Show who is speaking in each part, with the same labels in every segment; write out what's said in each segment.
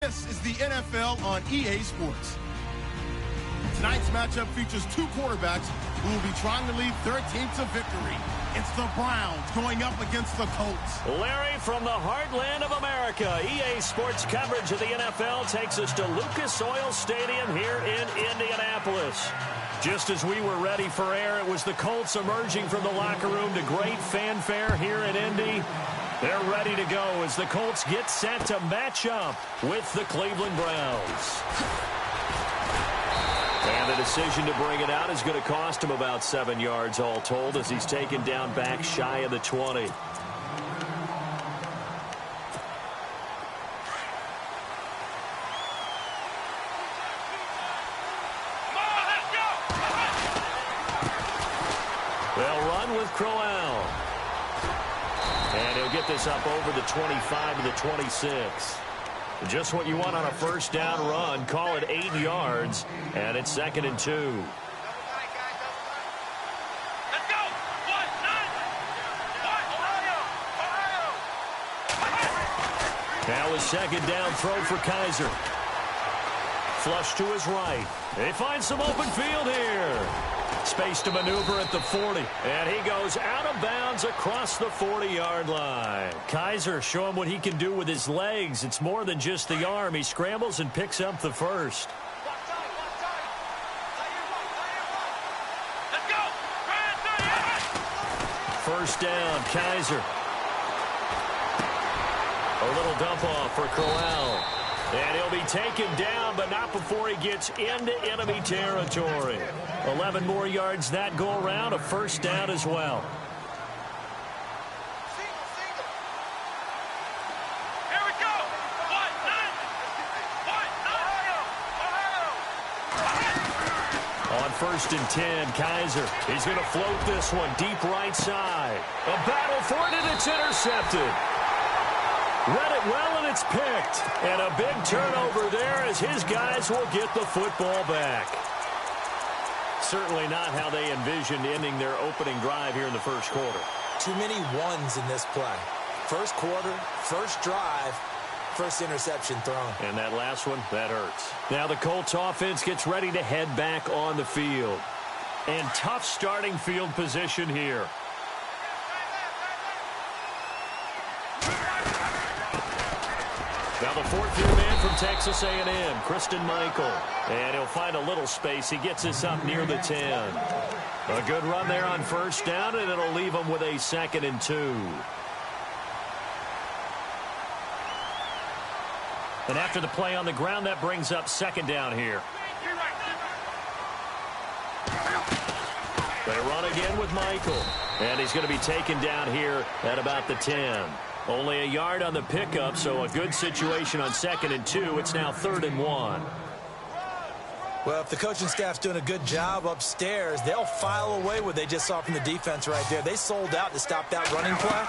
Speaker 1: This is the NFL on EA Sports. Tonight's matchup features two quarterbacks who will be trying to lead their team to victory. It's the Browns going up against the Colts.
Speaker 2: Larry, from the heartland of America, EA Sports coverage of the NFL takes us to Lucas Oil Stadium here in Indianapolis. Just as we were ready for air, it was the Colts emerging from the locker room to great fanfare here in Indy. They're ready to go as the Colts get set to match up with the Cleveland Browns. And the decision to bring it out is going to cost him about 7 yards all told as he's taken down back shy of the 20. They'll run with Crowell. And he'll get this up over the 25 to the 26. Just what you want on a first down run. Call it 8 yards, and it's 2nd and 2.
Speaker 3: Let's go!
Speaker 2: Now a second down throw for Kaiser. Flush to his right. They find some open field here. Space to maneuver at the 40. And he goes out of bounds across the 40-yard line. Kaiser, show him what he can do with his legs. It's more than just the arm. He scrambles and picks up the first.
Speaker 3: Let's go!
Speaker 2: First down, Kaiser. A little dump off for Crowell. And he'll be taken down, but not before he gets into enemy territory. 11 more yards that go around, a first down as well.
Speaker 3: Here we go!
Speaker 2: On 1st and 10, Kaiser. He's going to float this one deep right side. A battle for it, and it's intercepted. Read it well, and it's picked. And a big turnover there as his guys will get the football back. Certainly not how they envisioned ending their opening drive here in the first quarter.
Speaker 4: Too many ones in this play. First quarter, first drive, first interception thrown.
Speaker 2: And that last one, that hurts. Now the Colts offense gets ready to head back on the field. And tough starting field position here. Now the fourth-year man from Texas A&M, Christine Michael. And he'll find a little space. He gets us up near the 10. A good run there on first down, and it'll leave him with a 2nd and 2. And after the play on the ground, that brings up 2nd down here. They run again with Michael. And he's going to be taken down here at about the 10. Only a yard on the pickup, so a good situation on 2nd and 2. It's now 3rd and 1.
Speaker 4: Well, if the coaching staff's doing a good job upstairs, they'll file away what they just saw from the defense right there. They sold out to stop that running play.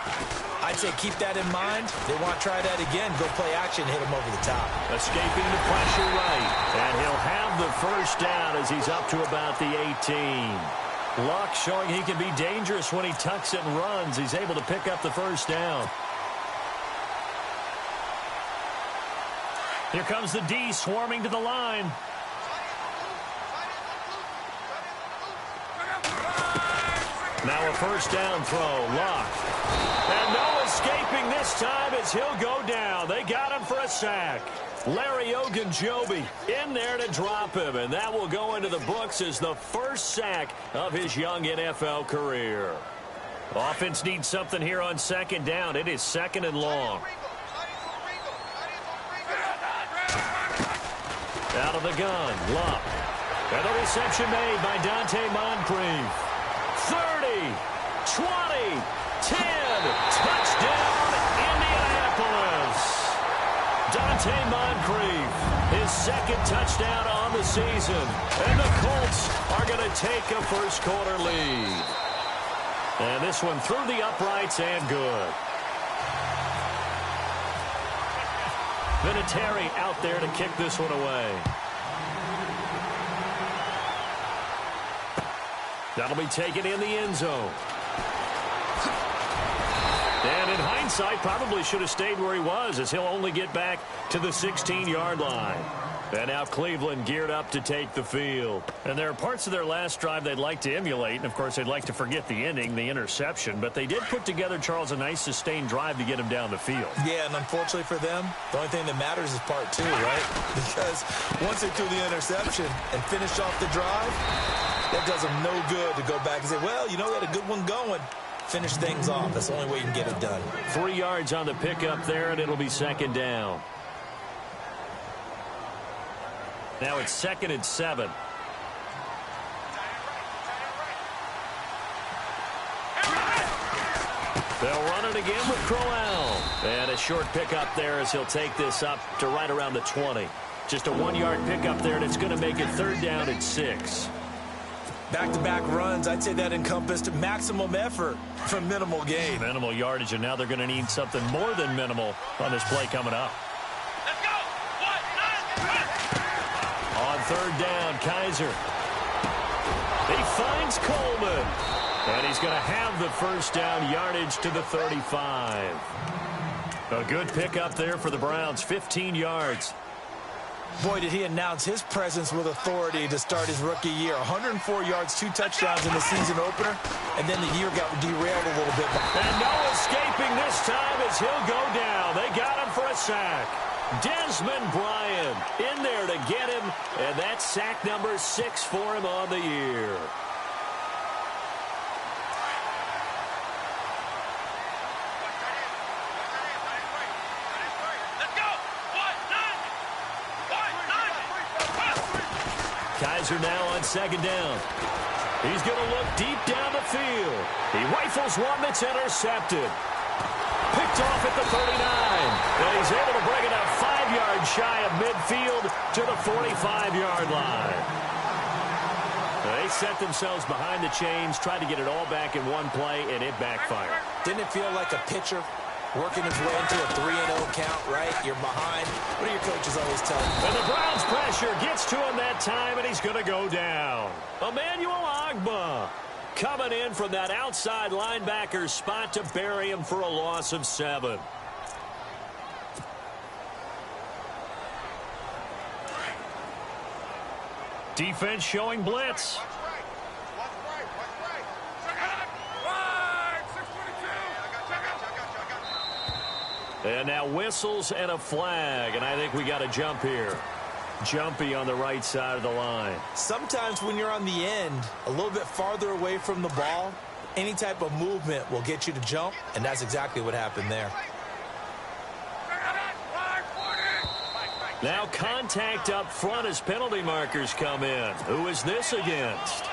Speaker 4: I'd say keep that in mind. They want to try that again. Go play action, hit them over the top.
Speaker 2: Escaping the pressure right. And he'll have the first down as he's up to about the 18. Luck showing he can be dangerous when he tucks it and runs. He's able to pick up the first down. Here comes the D swarming to the line. Now a first down throw. Luck. And no escaping this time as he'll go down. They got him for a sack. Larry Ogunjobi in there to drop him. And that will go into the books as the first sack of his young NFL career. Offense needs something here on 2nd down. It is 2nd and long. Out of the gun, Luck. And the reception made by Dante Moncrief. 30, 20, 10, touchdown, Indianapolis. Dante Moncrief, his 2nd touchdown on the season. And the Colts are going to take a first quarter lead. And this one through the uprights and good. Vinatieri out there to kick this one away. That'll be taken in the end zone. And in hindsight, probably should have stayed where he was, as he'll only get back to the 16-yard line. And now Cleveland geared up to take the field. And there are parts of their last drive they'd like to emulate. And, of course, they'd like to forget the ending, the interception. But they did put together, Charles, a nice sustained drive to get him down the field. Yeah, and unfortunately for them, the only thing that matters is part two, right? Because once they threw the interception and finished off the drive, that does them no good to go back and say, well, you know, we had a good one going. Finish things off. That's the only way you can get it done. 3 yards on the pickup there, and it'll be second down. Now it's 2nd and 7. They'll run it again with Crowell. And a short pickup there as he'll take this up to right around the 20. Just a 1-yard pickup there, and it's going to make it 3rd down and 6. Back-to-back runs, I'd say that encompassed maximum effort for minimal gain. Minimal yardage, and now they're going to need something more than minimal on this play coming up. On 3rd down, Kaiser. He finds Coleman. And he's going to have the 1st down, yardage to the 35. A good pickup there for the Browns, 15 yards. Boy, did he announce his presence with authority to start his rookie year. 104 yards, 2 touchdowns in the season opener, and then the year got derailed a little bit. And no escaping this time as he'll go down. They got him for a sack. Desmond Bryant in there to get him, and that's sack number 6 for him on the year. Kaiser now on 2nd down. He's going to look deep down the field. He rifles one that's intercepted. Picked off at the 39. And he's able to bring it up 5 yards shy of midfield to the 45-yard line. They set themselves behind the chains, tried to get it all back in one play, and it backfired. Didn't it feel like a pitcher working his way into a 3-0 count, right? You're behind. What do your coaches always tell you? And the Browns' pressure gets to him that time, and he's going to go down. Emmanuel Ogbah coming in from that outside linebacker spot to bury him for a loss of 7. Defense showing blitz. And now whistles and a flag, and I think we got a jump here. Jumpy on the right side of the line. Sometimes when you're on the end, a little bit farther away from the ball, any type of movement will get you to jump, and that's exactly what happened there. Now contact up front as penalty markers come in. Who is this against?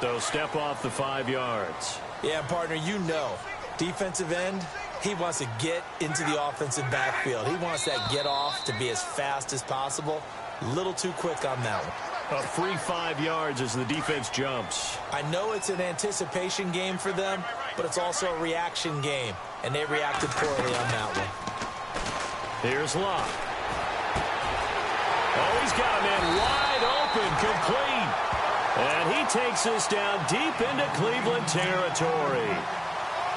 Speaker 2: They'll step off the 5 yards. Yeah, partner, you know, defensive end, he wants to get into the offensive backfield. He wants that get off to be as fast as possible. A little too quick on that one. A free 5 yards as the defense jumps. I know it's an anticipation game for them, but it's also a reaction game, and they reacted poorly on that one. Here's Locke. Oh, he's got a man wide open, complete. And he takes this down deep into Cleveland territory.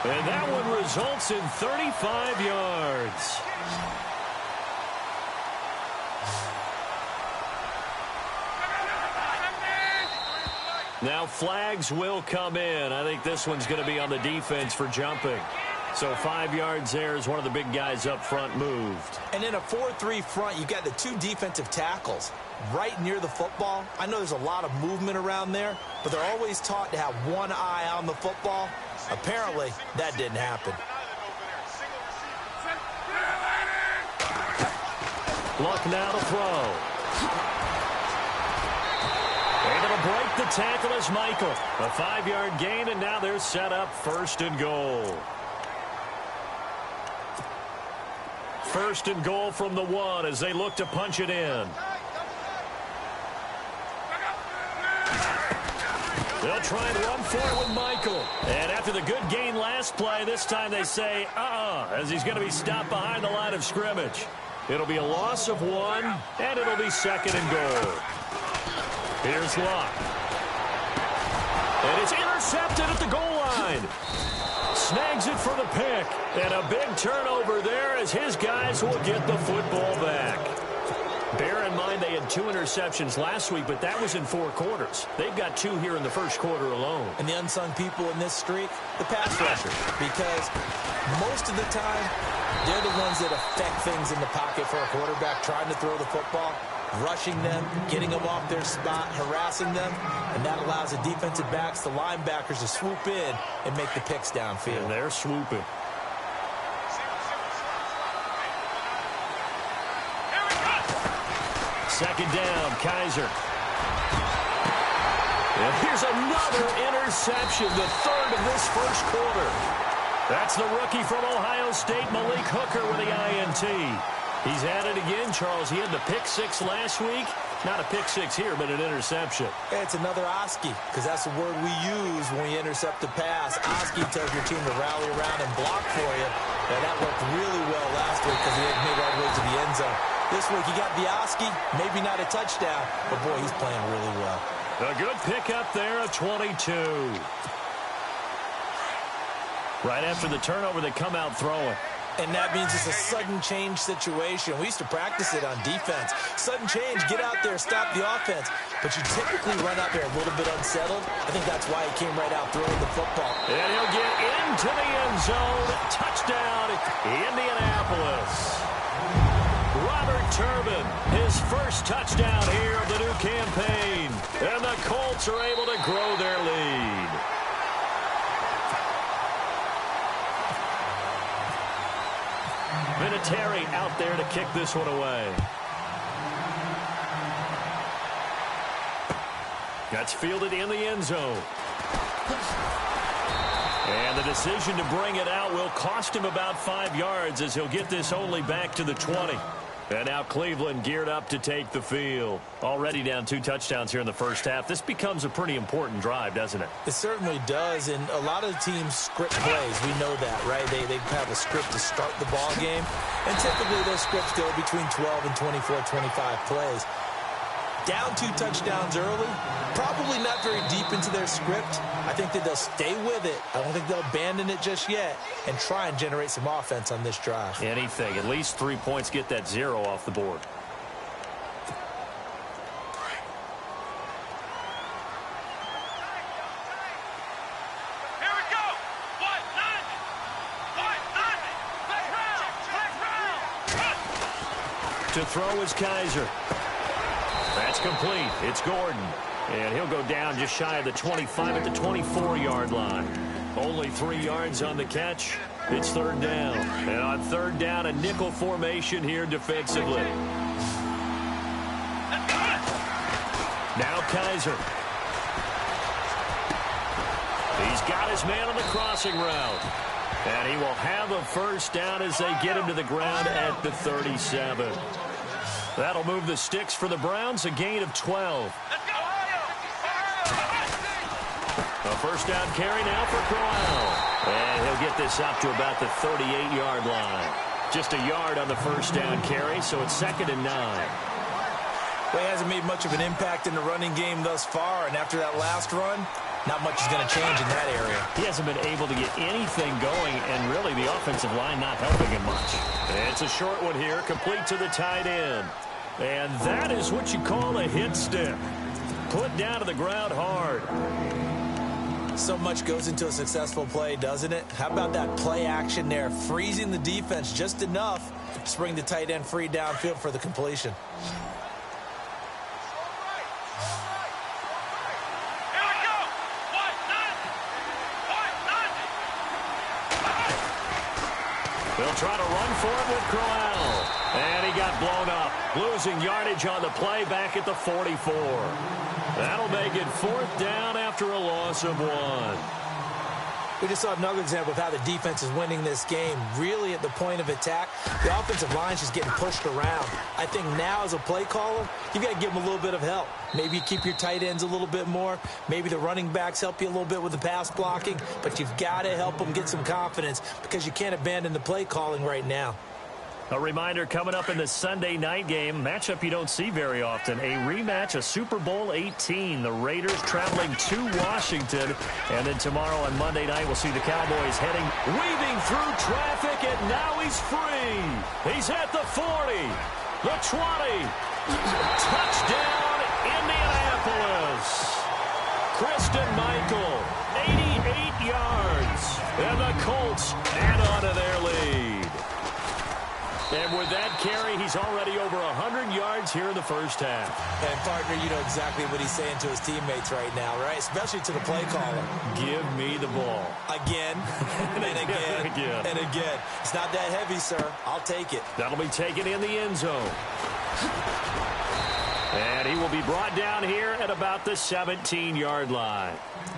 Speaker 2: And that one results in 35 yards. Now flags will come in. I think this one's going to be on the defense for jumping. So 5 yards there as one of the big guys up front moved. And in a 4-3 front, you got the 2 defensive tackles right near the football. I know there's a lot of movement around there, but they're always taught to have one eye on the football. Apparently, that didn't happen. Luck now to throw. Able to break the tackle as Michael. A 5-yard gain, and now they're set up 1st and goal. 1st and goal from the 1 as they look to punch it in. They'll try and run for it with Michael. And after the good gain last play, this time they say, as he's going to be stopped behind the line of scrimmage. It'll be a loss of 1, and it'll be 2nd and goal. Here's Locke. And it's intercepted at the goal line. snags it for the pick. And a big turnover there as his guys will get the football back. Bear in mind they had 2 interceptions last week, but that was in 4 quarters. They've got 2 here in the first quarter alone.
Speaker 4: And the unsung people in this streak, the pass rushers, because most of the time, they're the ones that affect things in the pocket for a quarterback, trying to throw the football, rushing them, getting them off their spot, harassing them, and that allows the defensive backs, the linebackers, to swoop in and make the picks downfield.
Speaker 2: And they're swooping. Second down, Kaiser. And here's another interception, the 3rd of this first quarter. That's the rookie from Ohio State, Malik Hooker, with the INT. He's at it again, Charles. He had the pick 6 last week. Not a pick 6 here, but an interception.
Speaker 4: It's another Oski, because that's the word we use when we intercept the pass. Oski tells your team to rally around and block for you. And that worked really well last week because he didn't make all the way to the end zone. This week, he got the Oski, maybe not a touchdown, but, boy, he's playing really well.
Speaker 2: A good pickup there, a 22. Right after the turnover, they come out throwing.
Speaker 4: And that means it's a sudden change situation. We used to practice it on defense. Sudden change, get out there, stop the offense. But you typically run out there a little bit unsettled. I think that's why he came right out throwing the football.
Speaker 2: And he'll get into the end zone. Touchdown, Indianapolis. Robert Turbin, his first touchdown here of the new campaign. And the Colts are able to grow their lead. Vinatieri out there to kick this one away. That's fielded in the end zone. And the decision to bring it out will cost him about 5 yards as he'll get this only back to the 20. And now Cleveland geared up to take the field. Already down 2 touchdowns here in the first half. This becomes a pretty important drive, doesn't it?
Speaker 4: It certainly does, and a lot of teams script plays. We know that, right? They have a script to start the ball game, and typically those scripts go between 12 and 24, 25 plays. Down 2 touchdowns early, probably not very deep into their script. I think that they'll stay with it. I don't think they'll abandon it just yet and try and generate some offense on this drive.
Speaker 2: Anything. At least 3 points, get that 0 off the board.
Speaker 3: Here we go. What? What?
Speaker 2: To throw is Kaiser. That's complete. It's Gordon. And he'll go down just shy of the 25 at the 24-yard line. Only 3 yards on the catch. It's 3rd down. And on 3rd down, a nickel formation here defensively. Now Kaiser. He's got his man on the crossing route. And he will have a first down as they get him to the ground at the 37. That'll move the sticks for the Browns, a gain of 12. A first down carry now for Crowell. And he'll get this up to about the 38-yard line. Just a yard on the first down carry, so it's 2nd and 9.
Speaker 4: Well, he hasn't made much of an impact in the running game thus far, and after that last run, not much is going to change in that area.
Speaker 2: He hasn't been able to get anything going, and really the offensive line not helping him much. It's a short one here, complete to the tight end. And that is what you call a hit stick. Put down to the ground hard.
Speaker 4: So much goes into a successful play, doesn't it? How about that play action there, freezing the defense just enough to bring the tight end free downfield for the completion.
Speaker 2: They'll try to run for it with Crowell. And he got blown up, losing yardage on the play back at the 44. That'll make it 4th down after a loss of 1.
Speaker 4: We just saw another example of how the defense is winning this game. Really at the point of attack, the offensive line's just getting pushed around. I think now as a play caller, you've got to give them a little bit of help. Maybe you keep your tight ends a little bit more. Maybe the running backs help you a little bit with the pass blocking. But you've got to help them get some confidence because you can't abandon the play calling right now.
Speaker 2: A reminder coming up in the Sunday night game, matchup you don't see very often, a rematch of Super Bowl 18. The Raiders traveling to Washington. And then tomorrow on Monday night, we'll see the Cowboys weaving through traffic, and now he's free. He's at the 40, the 20. Touchdown, Indianapolis. Christian Michael, 88 yards. And the Colts add on to their lead. And with that carry, he's already over 100 yards here in the first half.
Speaker 4: And, partner, you know exactly what he's saying to his teammates right now, right? Especially to the play caller.
Speaker 2: Give me the ball.
Speaker 4: Again, and again, and again. It's not that heavy, sir. I'll take it.
Speaker 2: That'll be taken in the end zone. And he will be brought down here at about the 17-yard line.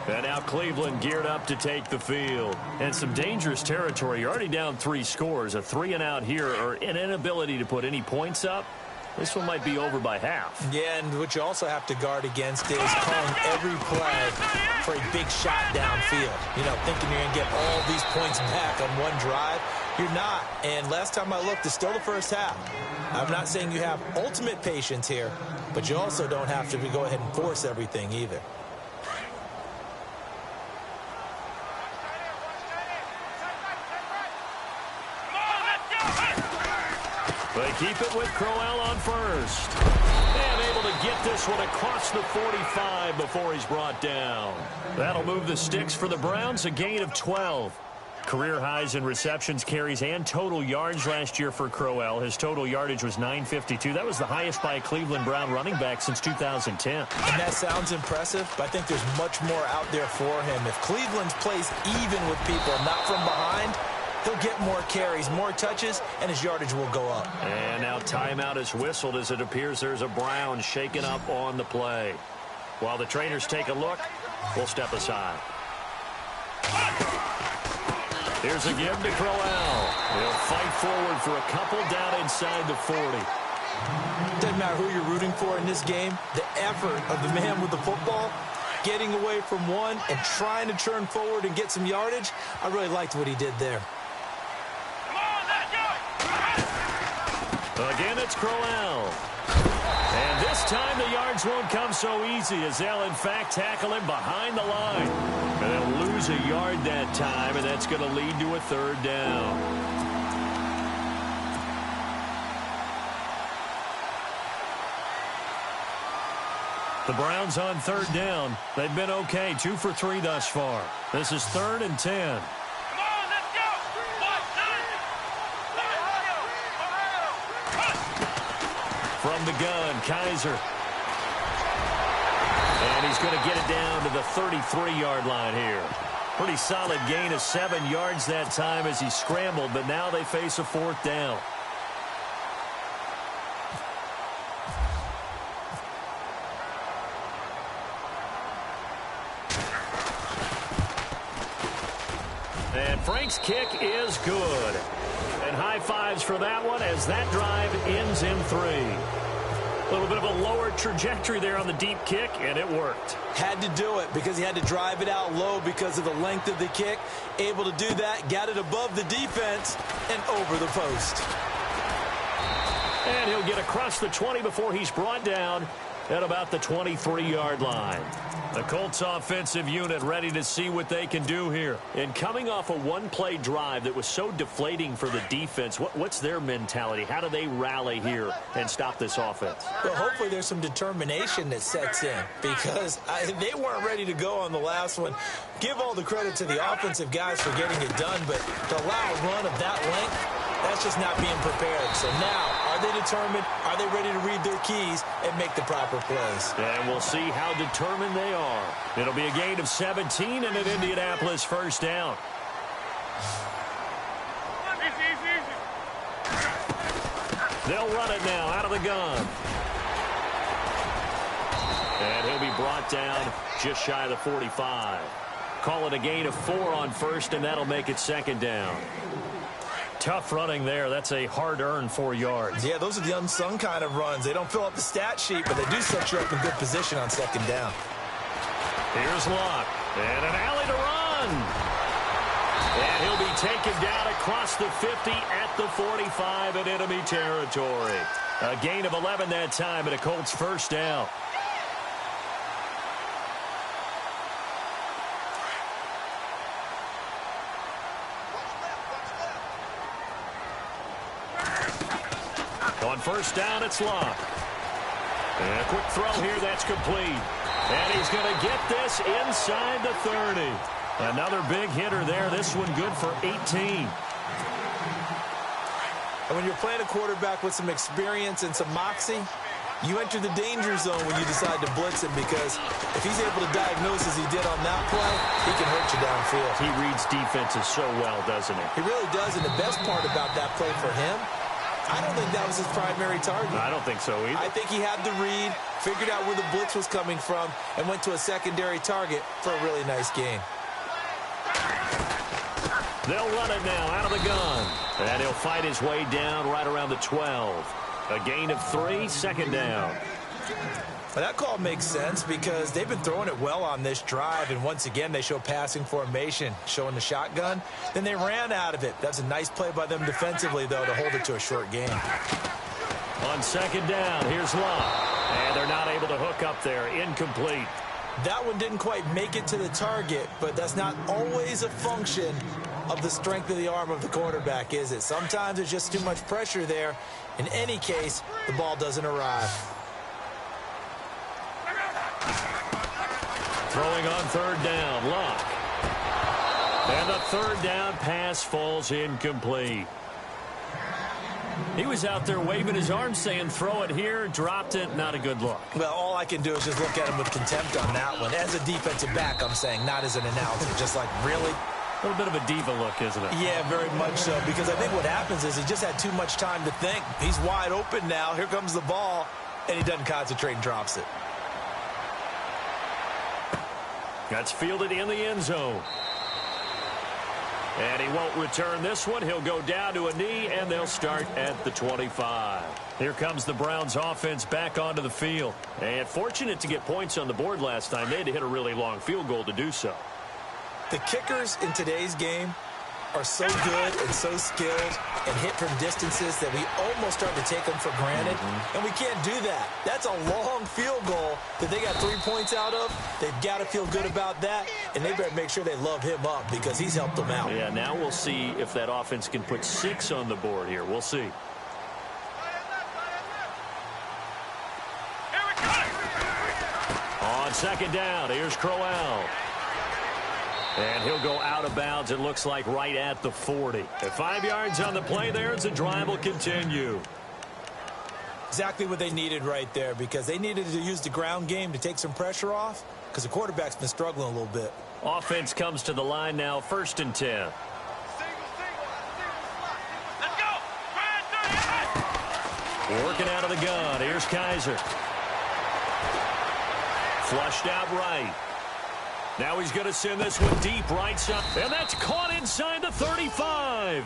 Speaker 2: And now Cleveland geared up to take the field. And some dangerous territory. You're already down 3 scores. A 3-and-out here, or an inability to put any points up. This one might be over by half.
Speaker 4: Yeah, and what you also have to guard against is calling every play for a big shot downfield. You know, thinking you're going to get all these points back on one drive. You're not. And last time I looked, it's still the first half. I'm not saying you have ultimate patience here, but you also don't have to go ahead and force everything either.
Speaker 2: They keep it with Crowell on first. And able to get this one across the 45 before he's brought down. That'll move the sticks for the Browns, a gain of 12. Career highs in receptions, carries, and total yards last year for Crowell. His total yardage was 952. That was the highest by a Cleveland Brown running back since 2010.
Speaker 4: And that sounds impressive, but I think there's much more out there for him. If Cleveland plays even with people, not from behind, he'll get more carries, more touches, and his yardage will go up.
Speaker 2: And now timeout is whistled as it appears there's a Brown shaken up on the play. While the trainers take a look, we'll step aside. Here's a give to Crowell. He'll fight forward for a couple down inside the 40.
Speaker 4: Doesn't matter who you're rooting for in this game. The effort of the man with the football, getting away from one and trying to turn forward and get some yardage, I really liked what he did there.
Speaker 2: Again, it's Crowell. And this time the yards won't come so easy as they'll, in fact, tackle him behind the line. And they'll lose a yard that time, and that's going to lead to a 3rd down. The Browns on 3rd down. They've been okay, 2 for 3 thus far. This is 3rd and 10. From the gun, Kaiser. And he's going to get it down to the 33-yard line here. Pretty solid gain of 7 yards that time as he scrambled, but now they face a 4th down. And Frank's kick is good. And high fives for that one as that drive ends in 3. A little bit of a lower trajectory there on the deep kick, and it worked.
Speaker 4: Had to do it because he had to drive it out low because of the length of the kick. Able to do that, got it above the defense and over the post.
Speaker 2: And he'll get across the 20 before he's brought down at about the 23-yard line. The Colts offensive unit ready to see what they can do here. And coming off a one-play drive that was so deflating for the defense, what's their mentality? How do they rally here and stop this offense?
Speaker 4: Well, hopefully there's some determination that sets in because they weren't ready to go on the last one. Give all the credit to the offensive guys for getting it done, but to allow a run of that length, that's just not being prepared. So now, are they determined? Are they ready to read their keys and make the proper plays?
Speaker 2: And we'll see how determined they are. It'll be a gain of 17 and an Indianapolis 1st down. They'll run it now out of the gun. And he'll be brought down just shy of the 45. Call it a gain of 4 on 1st, and that'll make it 2nd down. Tough running there. That's a hard-earned 4 yards.
Speaker 4: Yeah, those are the unsung kind of runs. They don't fill up the stat sheet, but they do set you up in good position on 2nd down.
Speaker 2: Here's Locke. And an alley to run. And he'll be taken down across the 50 at the 45 in enemy territory. A gain of 11 that time and a Colts first down. On first down, it's Locke. And a quick throw here, that's complete. And he's going to get this inside the 30. Another big hitter there. This one good for 18.
Speaker 4: And when you're playing a quarterback with some experience and some moxie, you enter the danger zone when you decide to blitz him, because if he's able to diagnose as he did on that play, he can hurt you downfield.
Speaker 2: He reads defenses so well, doesn't he?
Speaker 4: He really does, and the best part about that play for him, I don't think that was his primary target.
Speaker 2: I don't think so either.
Speaker 4: I think he had the read, figured out where the blitz was coming from, and went to a secondary target for a really nice gain.
Speaker 2: They'll run it now out of the gun. And he'll fight his way down right around the 12. A gain of 3, second down.
Speaker 4: Well, that call makes sense because they've been throwing it well on this drive, and once again they show passing formation, showing the shotgun. Then they ran out of it. That's a nice play by them defensively, though, to hold it to a short gain.
Speaker 2: On second down, here's Locke. And they're not able to hook up there. Incomplete.
Speaker 4: That one didn't quite make it to the target, but that's not always a function of the strength of the arm of the quarterback, is it? Sometimes there's just too much pressure there. In any case, the ball doesn't arrive.
Speaker 2: Throwing on third down, Locke. And the third down pass falls incomplete. He was out there waving his arms saying, throw it here, dropped it, not a good look.
Speaker 4: Well, all I can do is just look at him with contempt on that one. As a defensive back, I'm saying, not as an announcer. Just like, really?
Speaker 2: A little bit of a diva look, isn't it?
Speaker 4: Yeah, very much so, because I think what happens is he just had too much time to think. He's wide open now. Here comes the ball, and he doesn't concentrate and drops it.
Speaker 2: That's fielded in the end zone. And he won't return this one. He'll go down to a knee, and they'll start at the 25. Here comes the Browns offense back onto the field. And fortunate to get points on the board last time. They had to hit a really long field goal to do so.
Speaker 4: The kickers in today's game are so good and so skilled and hit from distances that we almost start to take them for granted. And we can't do that. That's a long field goal that they got 3 points out of. They've got to feel good about that, and they better make sure they love him up because he's helped them out.
Speaker 2: Yeah, now we'll see if that offense can put 6 on the board here. We'll see. On second down, here's Crowell. And he'll go out of bounds, it looks like, right at the 40. At 5 yards on the play there as the drive will continue.
Speaker 4: Exactly what they needed right there, because they needed to use the ground game to take some pressure off because the quarterback's been struggling a little bit.
Speaker 2: Offense comes to the line now, 1st and 10.
Speaker 3: Let's go!
Speaker 2: Working out of the gun. Here's Kaiser. Flushed out right. Now he's going to send this one deep right side. And that's caught inside the 35.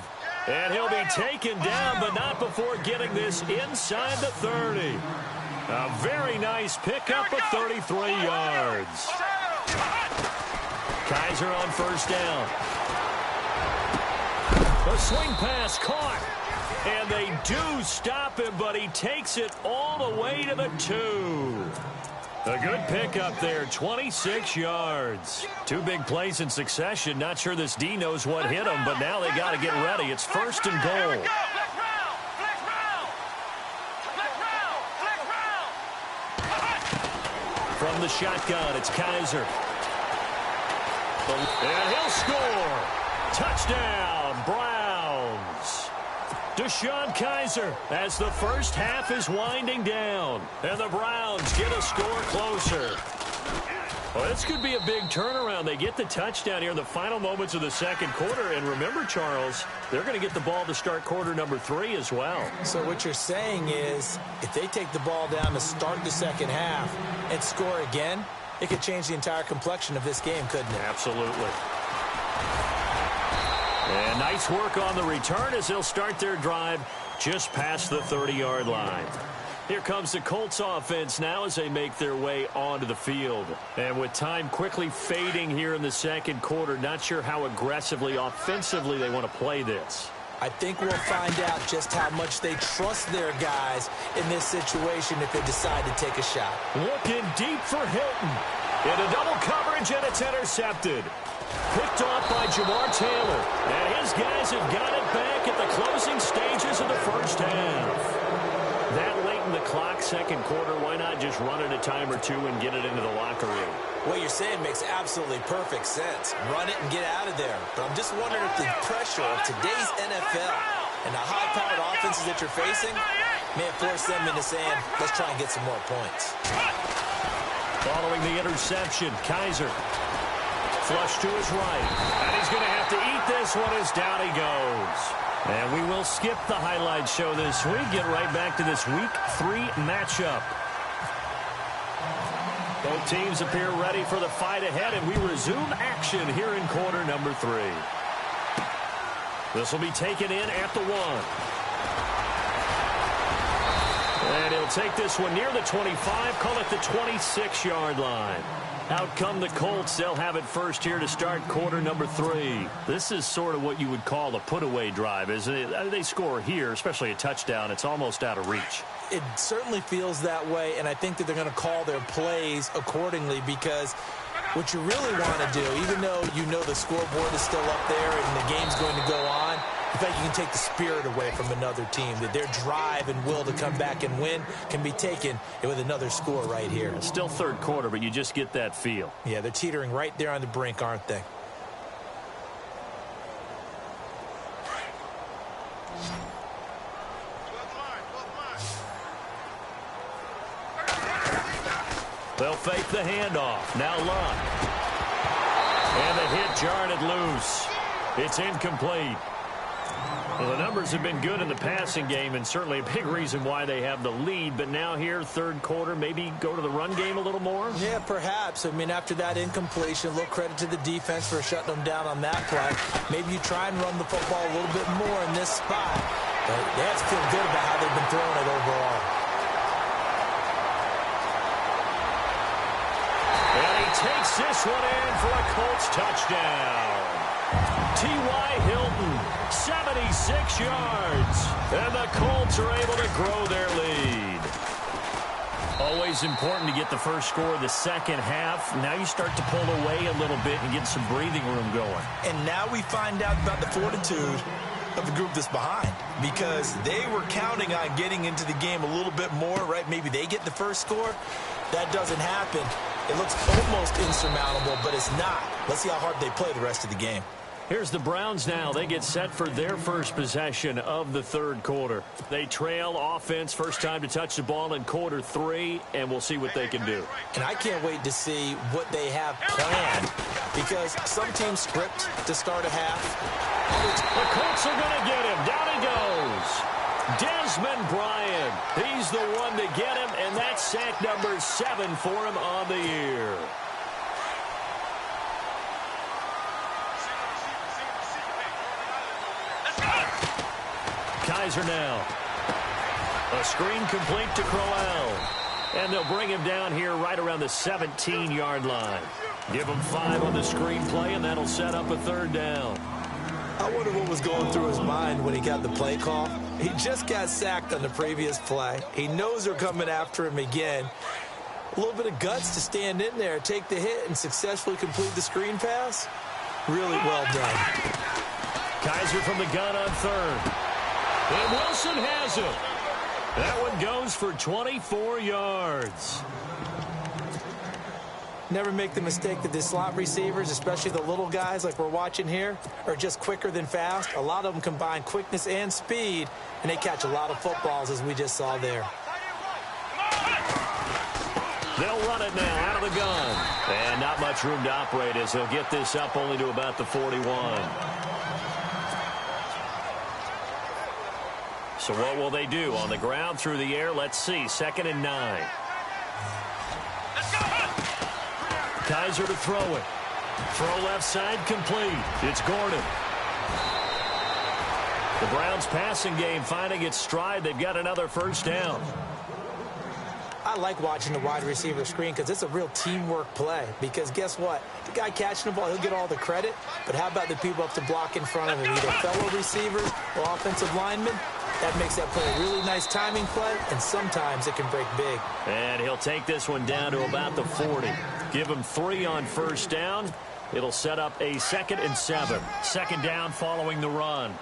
Speaker 2: And he'll be taken down, but not before getting this inside the 30. A very nice pickup of 33 yards. Kaiser on first down. The swing pass caught. And they do stop him, but he takes it all the way to the 2. A good pickup there, 26 yards. 2 big plays in succession. Not sure this D knows what hit him, but now they got to get ready. It's 1st and goal. From the shotgun, it's Kaiser. And he'll score. Touchdown, Browns. Deshaun Kaiser as the first half is winding down. And the Browns get a score closer. Well, this could be a big turnaround. They get the touchdown here in the final moments of the second quarter. And remember, Charles, they're going to get the ball to start quarter number 3 as well. So
Speaker 4: what you're saying is if they take the ball down to start the second half and score again, it could change the entire complexion of this game, couldn't it?
Speaker 2: Absolutely. And nice work on the return as they'll start their drive just past the 30-yard line. Here comes the Colts offense now as they make their way onto the field. And with time quickly fading here in the second quarter, not sure how aggressively, offensively they want to play this.
Speaker 4: I think we'll find out just how much they trust their guys in this situation if they decide to take a shot.
Speaker 2: Looking deep for Hilton. Into double coverage, and it's intercepted. Picked off by Jamar Taylor. And his guys have got it back at the closing stages of the first half. That late in the clock, second quarter, why not just run it a time or two and get it into the locker room?
Speaker 4: What you're saying makes absolutely perfect sense. Run it and get out of there. But I'm just wondering if the pressure of today's NFL and the high-powered offenses that you're facing may have forced them into saying, let's try and get some more points.
Speaker 2: Following the interception, Kaiser. Flush to his right. And he's going to have to eat this one as down he goes. And we will skip the highlight show this week. Get right back to this Week 3 matchup. Both teams appear ready for the fight ahead, and we resume action here in quarter number 3. This will be taken in at the 1. And he'll take this one near the 25, call it the 26-yard line. Out come the Colts. They'll have it first here to start quarter number 3. This is sort of what you would call a put-away drive, isn't it? They score here, especially a touchdown. It's almost out of reach.
Speaker 4: It certainly feels that way, and I think that they're going to call their plays accordingly because what you really want to do, even though you know the scoreboard is still up there and the game's going to go on, in fact, you can take the spirit away from another team, that their drive and will to come back and win can be taken with another score right here.
Speaker 2: It's still third quarter, but you just get that feel.
Speaker 4: Yeah, they're teetering right there on the brink, aren't they?
Speaker 2: They'll fake the handoff. Now Luck. And the hit jarred it loose. It's incomplete. Well, the numbers have been good in the passing game, and certainly a big reason why they have the lead. But now here, third quarter, maybe go to the run game a little more?
Speaker 4: Yeah, perhaps. I mean, after that incompletion, a little credit to the defense for shutting them down on that play. Maybe you try and run the football a little bit more in this spot. But they have to feel good about how they've been throwing it overall.
Speaker 2: And he takes this one in for a Colts touchdown. T.Y. Hilton, 76 yards. And the Colts are able to grow their lead. Always important to get the first score of the second half. Now you start to pull away a little bit and get some breathing room going.
Speaker 4: And now we find out about the fortitude of the group that's behind, because they were counting on getting into the game a little bit more, right? Maybe they get the first score. That doesn't happen. It looks almost insurmountable, but it's not. Let's see how hard they play the rest of the game.
Speaker 2: Here's the Browns now. They get set for their first possession of the third quarter. They trail offense, first time to touch the ball in quarter 3, and we'll see what they can do.
Speaker 4: And I can't wait to see what they have planned, because some teams script to start a half.
Speaker 2: The Colts are going to get him. Down he goes. Desmond Bryant. He's the one to get him, and that's sack number 7 for him on the year. Kaiser now. A screen complete to Crowell. And they'll bring him down here right around the 17-yard line. Give him 5 on the screen play, and that'll set up a third down.
Speaker 4: I wonder what was going through his mind when he got the play call. He just got sacked on the previous play. He knows they're coming after him again. A little bit of guts to stand in there, take the hit, and successfully complete the screen pass. Really well done.
Speaker 2: Kaiser from the gun on third. And Wilson has it. That one goes for 24 yards.
Speaker 4: Never make the mistake that the slot receivers, especially the little guys like we're watching here, are just quicker than fast. A lot of them combine quickness and speed, and they catch a lot of footballs, as we just saw there.
Speaker 2: They'll run it now out of the gun. And not much room to operate as they'll get this up only to about the 41. So what will they do? On the ground, through the air, let's see. 2nd and 9. Kaiser to throw it. Throw left side complete. It's Gordon. The Browns passing game finding its stride. They've got another first down.
Speaker 4: I like watching the wide receiver screen because it's a real teamwork play. Because guess what? The guy catching the ball, he'll get all the credit. But how about the people up to block in front of him, either fellow receivers or offensive linemen? That makes that play a really nice timing play, and sometimes it can break big.
Speaker 2: And he'll take this one down to about the 40. Give him 3 on first down. It'll set up a 2nd and 7. Second down following the run.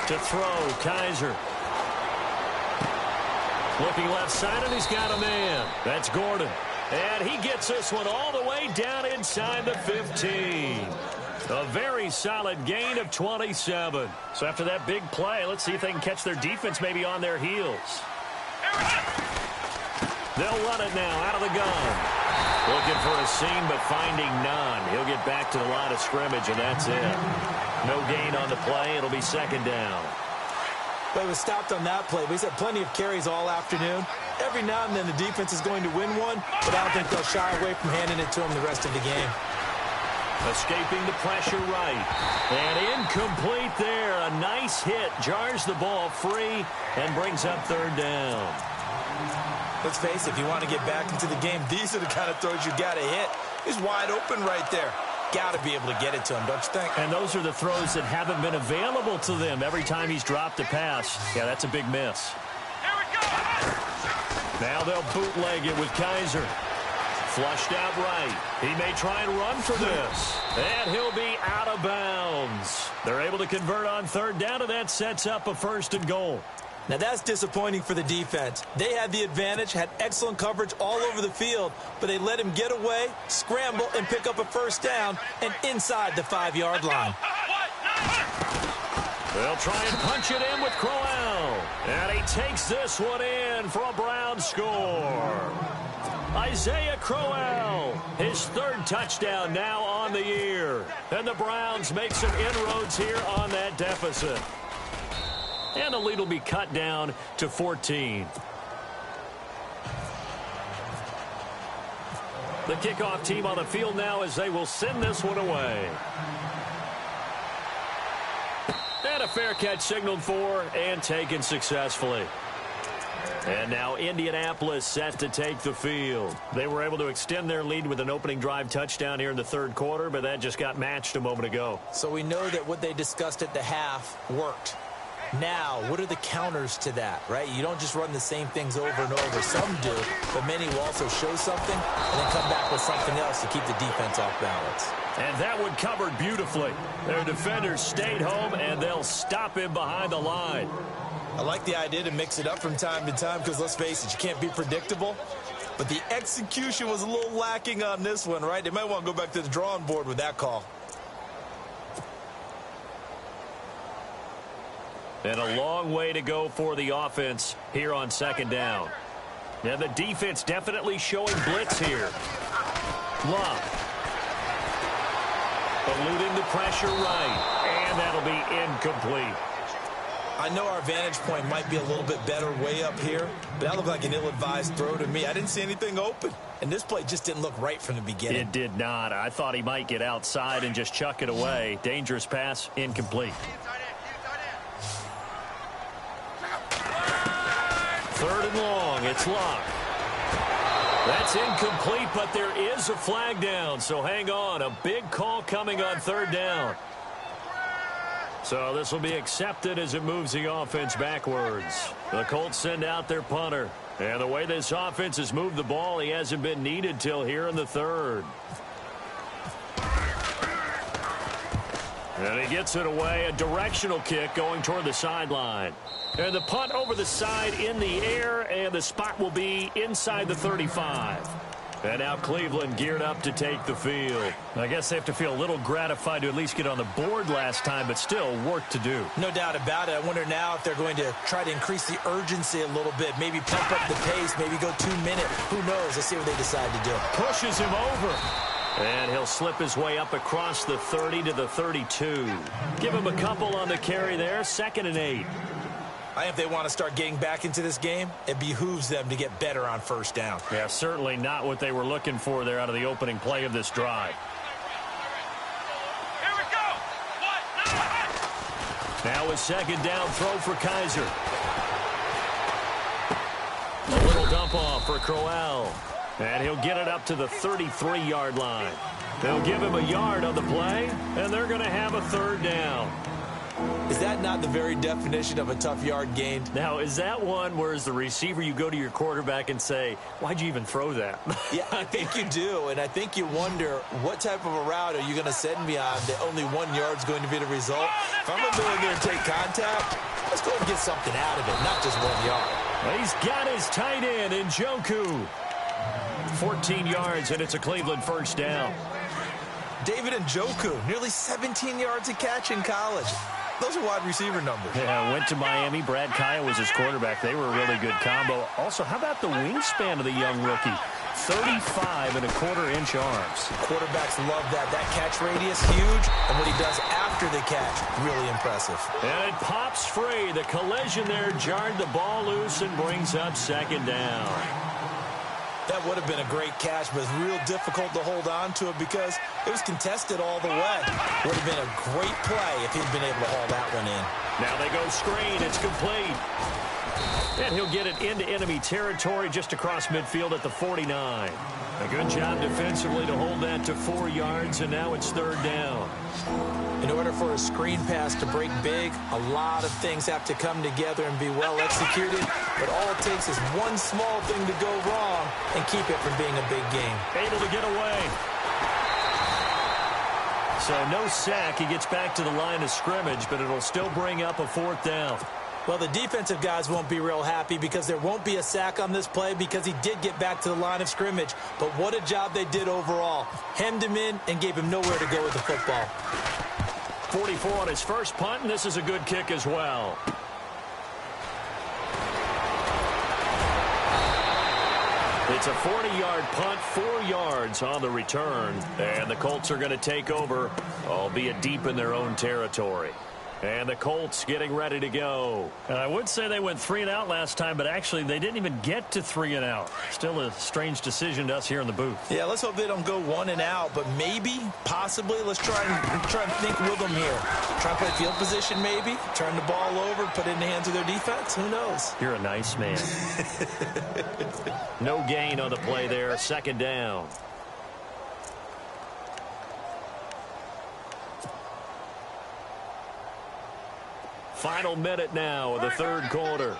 Speaker 2: To throw, Kaiser. Looking left side, and he's got a man. That's Gordon. And he gets this one all the way down inside the 15. A very solid gain of 27. So after that big play, let's see if they can catch their defense maybe on their heels. They'll run it now out of the gun. Looking for a seam, but finding none. He'll get back to the line of scrimmage, and that's it. No gain on the play. It'll be second down.
Speaker 4: But it was stopped on that play. He's had plenty of carries all afternoon. Every now and then the defense is going to win one, but I don't think they'll shy away from handing it to him the rest of the game.
Speaker 2: Escaping the pressure right. And incomplete there. A nice hit. Jars the ball free and brings up third down.
Speaker 4: Let's face it, if you want to get back into the game, these are the kind of throws you got to hit. He's wide open right there. Got to be able to get it to him, don't you think?
Speaker 2: And those are the throws that haven't been available to them every time he's dropped a pass. Yeah, that's a big miss.
Speaker 3: Here we go.
Speaker 2: Now they'll bootleg it with Kaiser. Flushed out right. He may try and run for this. And he'll be out of bounds. They're able to convert on third down, and that sets up a 1st and goal.
Speaker 4: Now, that's disappointing for the defense. They had the advantage, had excellent coverage all over the field, but they let him get away, scramble, and pick up a 1st down, and inside the 5-yard line.
Speaker 2: They'll try and punch it in with Crowell. And he takes this one in for a Brown score. Isaiah Crowell, his 3rd touchdown now on the year. And the Browns make some inroads here on that deficit. And the lead will be cut down to 14. The kickoff team on the field now as they will send this one away. And a fair catch signaled for and taken successfully. And now Indianapolis set to take the field. They were able to extend their lead with an opening drive touchdown here in the 3rd quarter, but that just got matched a moment ago.
Speaker 4: So we know that what they discussed at the half worked. Now, what are the counters to that, right? You don't just run the same things over and over. Some do, but many will also show something and then come back with something else to keep the defense off balance.
Speaker 2: And that one covered beautifully. Their defenders stayed home, and they'll stop him behind the line.
Speaker 4: I like the idea to mix it up from time to time because, let's face it, you can't be predictable. But the execution was a little lacking on this one, right? They might want to go back to the drawing board with that call.
Speaker 2: And a long way to go for the offense here on second down. Now the defense definitely showing blitz here. Love. Eluding the pressure right. And that'll be incomplete.
Speaker 4: I know our vantage point might be a little bit better way up here, but that looked like an ill-advised throw to me. I didn't see anything open. And this play just didn't look right from the beginning.
Speaker 2: It did not. I thought he might get outside and just chuck it away. Dangerous pass, incomplete. 3rd and long. It's Locke. That's incomplete, but there is a flag down. So hang on. A big call coming on 3rd down. So this will be accepted as it moves the offense backwards. The Colts send out their punter. And the way this offense has moved the ball, he hasn't been needed till here in the 3rd. And he gets it away. A directional kick going toward the sideline. And the punt over the side in the air, and the spot will be inside the 35. And now Cleveland geared up to take the field. I guess they have to feel a little gratified to at least get on the board last time, but still work to do.
Speaker 4: No doubt about it. I wonder now if they're going to try to increase the urgency a little bit, maybe pump up the pace, maybe go 2-minute. Who knows? Let's see what they decide to do.
Speaker 2: Pushes him over. And he'll slip his way up across the 30 to the 32. Give him a couple on the carry there. 2nd and 8.
Speaker 4: I think if they want to start getting back into this game, it behooves them to get better on 1st down.
Speaker 2: Yeah, certainly not what they were looking for there out of the opening play of this drive.
Speaker 3: Here we go. What?
Speaker 2: Now a second down throw for Kaiser. A little dump off for Crowell. And he'll get it up to the 33-yard line. They'll give him a yard on the play, and they're going to have a third down.
Speaker 4: Is that not the very definition of a tough yard gained?
Speaker 2: Now, is that one where as the receiver you go to your quarterback and say, why'd you even throw that?
Speaker 4: Yeah, I think you do, and I think you wonder what type of a route are you going to send me on that only 1 yard's going to be the result? If I'm going to go in there and take contact, let's go and get something out of it, not just 1 yard.
Speaker 2: He's got his tight end in Njoku. 14 yards, and it's a Cleveland first down.
Speaker 4: David Njoku, nearly 17 yards a catch in college. Those are wide receiver numbers.
Speaker 2: Yeah, went to Miami. Brad Kaya was his quarterback. They were a really good combo. Also, how about the wingspan of the young rookie? 35.25-inch arms.
Speaker 4: Quarterbacks love that. That catch radius, huge. And what he does after the catch, really impressive.
Speaker 2: And it pops free. The collision there jarred the ball loose and brings up second down.
Speaker 4: That would have been a great catch, but it's real difficult to hold on to it because it was contested all the way. Would have been a great play if he'd been able to haul that one in.
Speaker 2: Now they go screen. It's complete. And he'll get it into enemy territory just across midfield at the 49. A good job defensively to hold that to 4 yards, and now it's third down.
Speaker 4: In order for a screen pass to break big, a lot of things have to come together and be well executed, but all it takes is one small thing to go wrong and keep it from being a big game.
Speaker 2: Able to get away. So no sack. He gets back to the line of scrimmage, but it'll still bring up a fourth down.
Speaker 4: Well, the defensive guys won't be real happy because there won't be a sack on this play because he did get back to the line of scrimmage. But what a job they did overall. Hemmed him in and gave him nowhere to go with the football.
Speaker 2: 44 on his first punt, and this is a good kick as well. It's a 40-yard punt, 4 yards on the return. And the Colts are going to take over, albeit deep in their own territory. And the Colts getting ready to go. I would say they went 3 and out last time, but actually they didn't even get to 3 and out. Still a strange decision to us here in the booth.
Speaker 4: Yeah, let's hope they don't go 1 and out, but maybe, possibly, let's try and think with them here. Try and play field position maybe, turn the ball over, put it in the hands of their defense. Who knows?
Speaker 2: You're a nice man. No gain on the play there. Second down. Final minute now of the third quarter.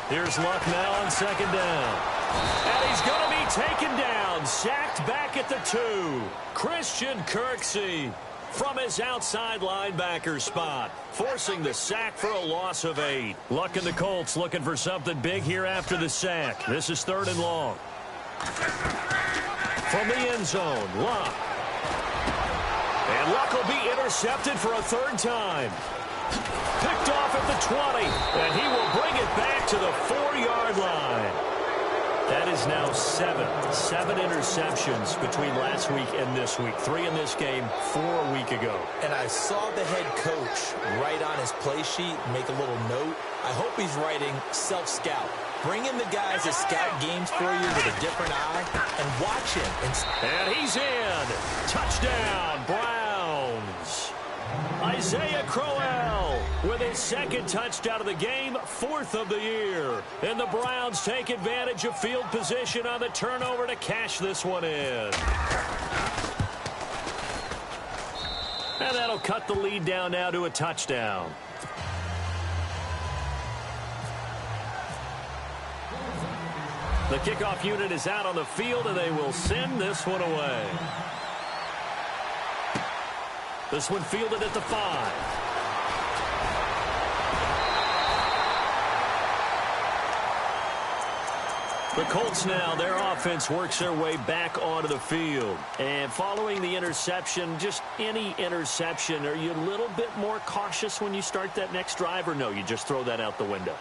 Speaker 2: Here's Luck now on second down. And he's going to be taken down. Sacked back at the 2. Christian Kirksey from his outside linebacker spot, forcing the sack for a loss of 8. Luck and the Colts looking for something big here after the sack. This is 3rd and long. From the end zone, Luck. And Luck will be intercepted for a 3rd time. Picked off at the 20, and he will bring it back to the 4-yard line. That is now 7 interceptions between last week and this week. 3 in this game, 4 a week ago.
Speaker 4: And I saw the head coach write on his play sheet, make a little note. I hope he's writing self-scout. Bring in the guys that scout games for you with a different eye and watch him.
Speaker 2: And he's in. Touchdown, Browns. Isaiah Crowell with his 2nd touchdown of the game, 4th of the year. And the Browns take advantage of field position on the turnover to cash this one in. And that'll cut the lead down now to a touchdown. The kickoff unit is out on the field, and they will send this one away. This one fielded at the 5. The Colts now, their offense works their way back onto the field. And following the interception, just any interception, are you a little bit more cautious when you start that next drive, or no, you just throw that out the window?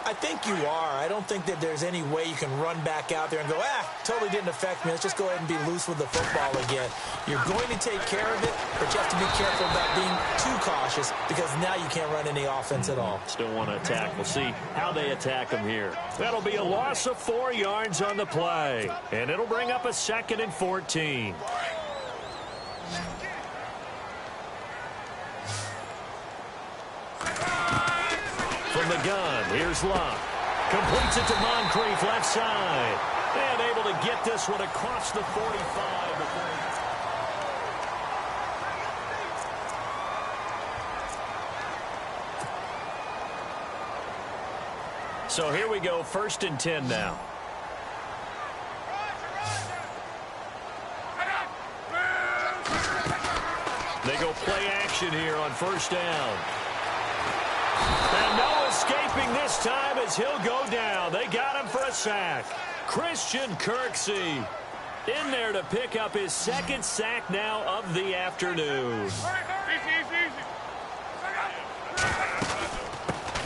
Speaker 4: I think you are. I don't think that there's any way you can run back out there and go, totally didn't affect me. Let's just go ahead and be loose with the football again. You're going to take care of it, but you have to be careful about being too cautious because now you can't run any offense at all.
Speaker 2: Still want to attack. We'll see how they attack them here. That'll be a loss of 4 yards on the play, and it'll bring up a 2nd and 14. From the gun, here's Locke. Completes it to Moncrief, left side. And able to get this one across the 45. So here we go, 1st and 10 now. They go play action here on 1st down. And no escaping this time as he'll go down. They got him for a sack. Christian Kirksey in there to pick up his 2nd sack now of the afternoon.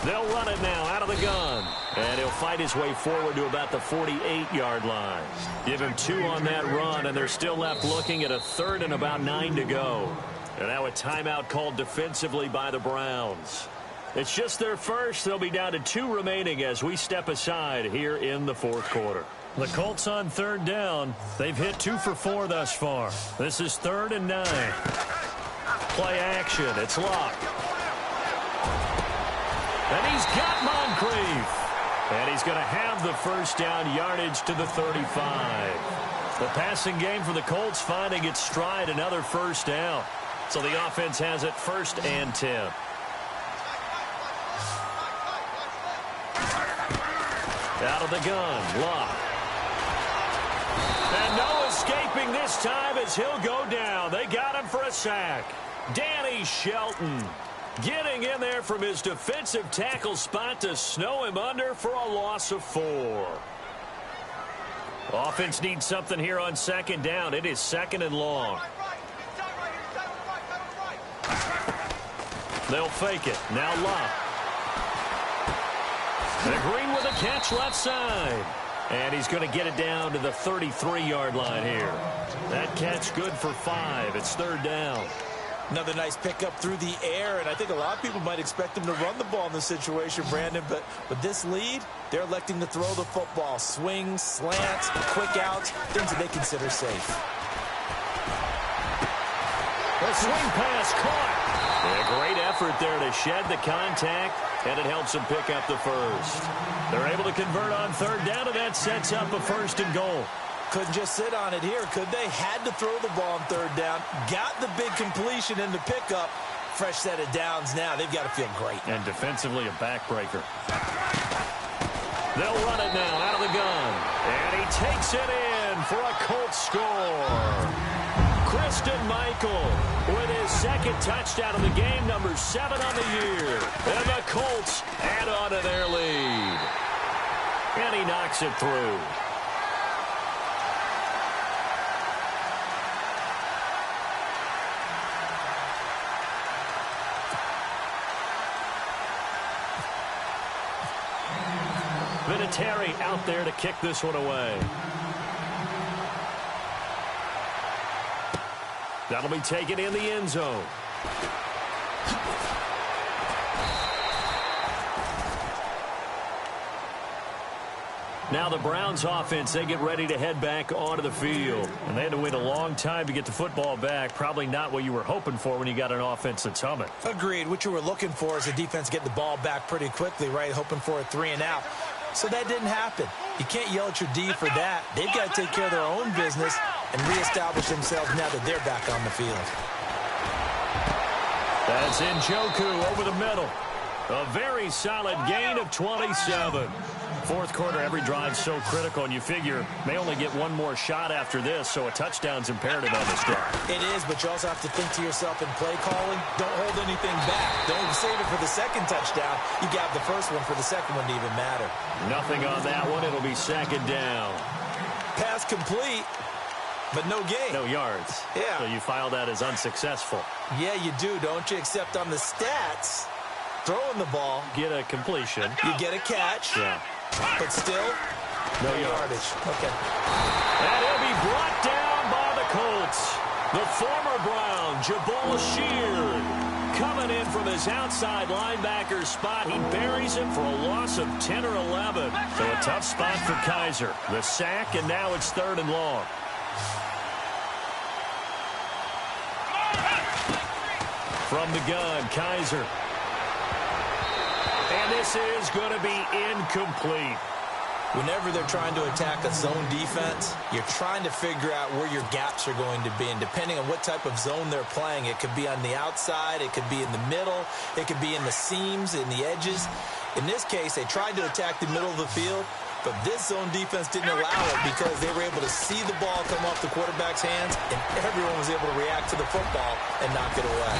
Speaker 2: They'll run it now out of the gun. And he'll fight his way forward to about the 48-yard line. Give him 2 on that run, and they're still left looking at a 3rd and about 9 to go. And now a timeout called defensively by the Browns. It's just their first. They'll be down to 2 remaining as we step aside here in the 4th quarter. The Colts on 3rd down. They've hit 2 for 4 thus far. This is 3rd and 9. Play action. It's Locke. And he's got Moncrief. And he's going to have the 1st down yardage to the 35. The passing game for the Colts finding its stride, another 1st down. So the offense has it 1st and 10. Out of the gun, Locke. And no escaping this time as he'll go down. They got him for a sack. Danny Shelton getting in there from his defensive tackle spot to snow him under for a loss of 4. Offense needs something here on 2nd down. It is 2nd and long. They'll fake it. Now Locke. And Green with a catch left side. And he's going to get it down to the 33-yard line here. That catch good for 5. It's 3rd down.
Speaker 4: Another nice pickup through the air, and I think a lot of people might expect him to run the ball in this situation, Brandon, but with this lead, they're electing to throw the football. Swings, slants, quick outs, things that they consider safe.
Speaker 2: The swing pass caught. A great effort there to shed the contact, and it helps them pick up the 1st. They're able to convert on 3rd down, and that sets up a 1st and goal.
Speaker 4: Couldn't just sit on it here, could they? Had to throw the ball on 3rd down. Got the big completion in the pickup. Fresh set of downs now. They've got to feel great.
Speaker 2: And defensively, a backbreaker. They'll run it now out of the gun. And he takes it in for a Colts score. Christian Michael with his 2nd touchdown of the game, number 7 on the year. And the Colts add on to their lead. And he knocks it through. Vinatieri out there to kick this one away. That'll be taken in the end zone. Now the Browns offense, they get ready to head back onto the field. And they had to wait a long time to get the football back. Probably not what you were hoping for when you got an offense that's humming.
Speaker 4: Agreed. What you were looking for is the defense getting the ball back pretty quickly, right? Hoping for a 3 and out. So that didn't happen. You can't yell at your D for that. They've got to take care of their own business and reestablish themselves now that they're back on the field.
Speaker 2: That's Njoku over the middle. A very solid gain of 27. 4th quarter, every drive so critical, and you figure may only get one more shot after this, so a touchdown's imperative on this drive.
Speaker 4: It is, but you also have to think to yourself in play calling, don't hold anything back. Don't save it for the 2nd touchdown. You got the 1st one for the 2nd one to even matter.
Speaker 2: Nothing on that one. It'll be 2nd down.
Speaker 4: Pass complete, but no gain.
Speaker 2: No yards.
Speaker 4: Yeah.
Speaker 2: So you file that as unsuccessful.
Speaker 4: Yeah, you do, don't you? Except on the stats, throwing the ball.
Speaker 2: Get a completion.
Speaker 4: You get a catch.
Speaker 2: Yeah.
Speaker 4: But still, no yardage. Okay.
Speaker 2: And he'll be brought down by the Colts. The former Brown, Jabal Sheard, coming in from his outside linebacker spot. He buries him for a loss of 10 or 11. So a tough spot for Kaiser. The sack, and now it's 3rd and long. From the gun, Kaiser. And this is going to be incomplete.
Speaker 4: Whenever they're trying to attack a zone defense, you're trying to figure out where your gaps are going to be. And depending on what type of zone they're playing, it could be on the outside, it could be in the middle, it could be in the seams, in the edges. In this case, they tried to attack the middle of the field, but this zone defense didn't allow it because they were able to see the ball come off the quarterback's hands, and everyone was able to react to the football and knock it away.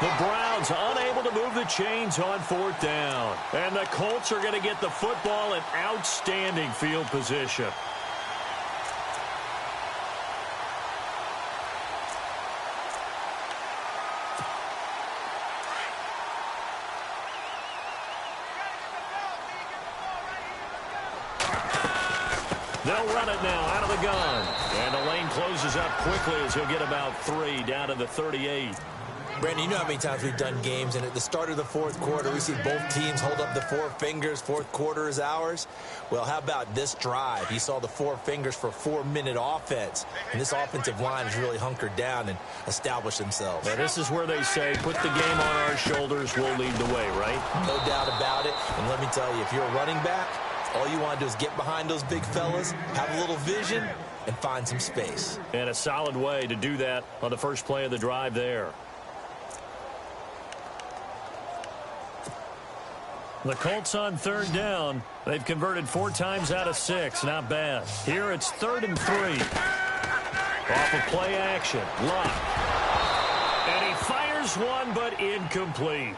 Speaker 2: The Browns unable to move the chains on 4th down. And the Colts are going to get the football in outstanding field position. They'll run it now out of the gun. And the lane closes up quickly as he'll get about 3 down to the 38.
Speaker 4: Brandon, you know how many times we've done games, and at the start of the 4th quarter, we see both teams hold up the 4 fingers, 4th quarter is ours. Well, how about this drive? You saw the 4 fingers for 4-minute offense, and this offensive line has really hunkered down and established themselves.
Speaker 2: Now, this is where they say, put the game on our shoulders, we'll lead the way, right?
Speaker 4: No doubt about it, and let me tell you, if you're a running back, all you want to do is get behind those big fellas, have a little vision, and find some space.
Speaker 2: And a solid way to do that on the first play of the drive there. The Colts on 3rd down. They've converted 4 times out of 6. Not bad. Here it's 3rd and 3. Off of play action. Luck. And he fires one, but incomplete.